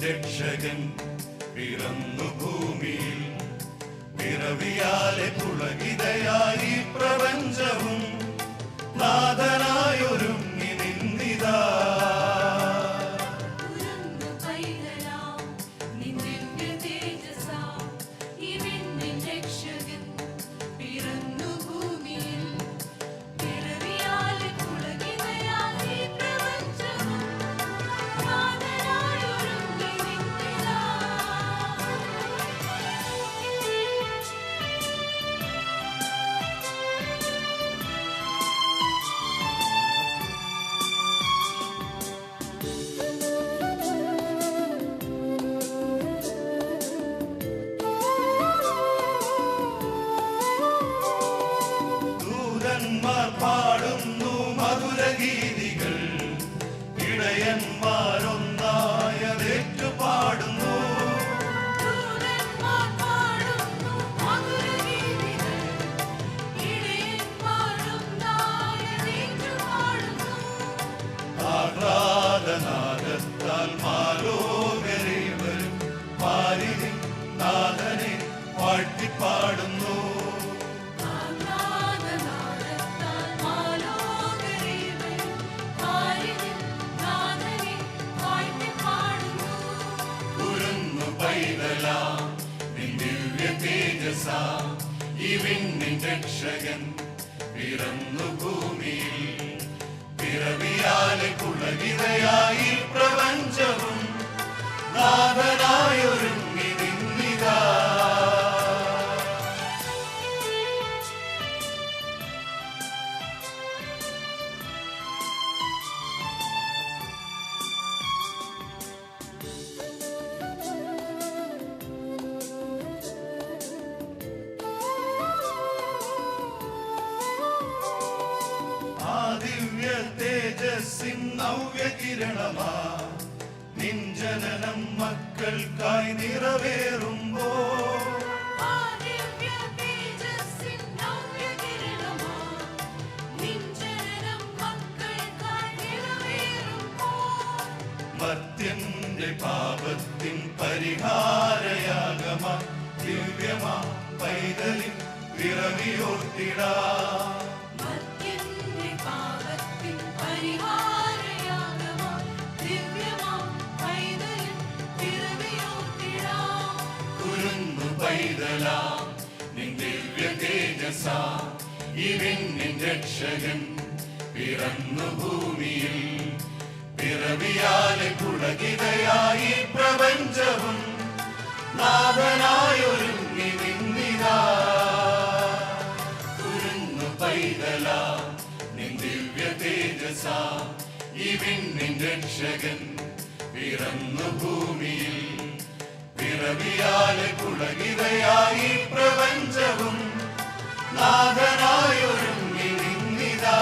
രക്ഷകൻ പിറന്നു ഭൂമിയിൽ പിറവിയാലെ പുളകിതയായി പ്രപഞ്ചവും നാഥനായൊരുങ്ങി നിന്നിതാ പാടുന്നു മധുരഗീതികൾ ഇടയന്മാരൊന്നായതേറ്റു പാടുന്നു ആഹ്ലാദനാദത്താൽ മാലോകരേവരും പാരിതി നാഥനെ വാഴ്ത്തിപ്പാടുന്നു രക്ഷകൻ പിറന്നു ഭൂമിയിൽ പിറവിയാലെ പുളകിതയായി പ്രപഞ്ചവും നാഥനായൊരുങ്ങി നിന്നിതാ ദിവ്യ തേജസ്സിൻ നവ്യകിരണമാ നിൻ ജനനം മക്കൾക്കായി നിറവേറുമ്പോ മർത്യന്റെ പാപത്തിൻ പരിഹാരയാഗമാ ദിവ്യമാ പൈതലിൻ പിറവിയോർത്തിടാ നിൻ ദിവ്യ തേജസാ നിൻ രക്ഷകൻ പിറന്നു ഭൂമിയിൽ പിറവിയാലെ പുളകിതയായി പ്രപഞ്ചവും നാഥനായൊരുങ്ങി നിന്നിതാ കുരുന്നു പൈതലാ നിൻ ദിവ്യ തേജസാ നിൻ രക്ഷകൻ പിറന്നു ഭൂമിയിൽ പിറവിയാലെ പുളകിതയായി പ്രപഞ്ചവും നാഥനായൊരുങ്ങി നിന്നിതാ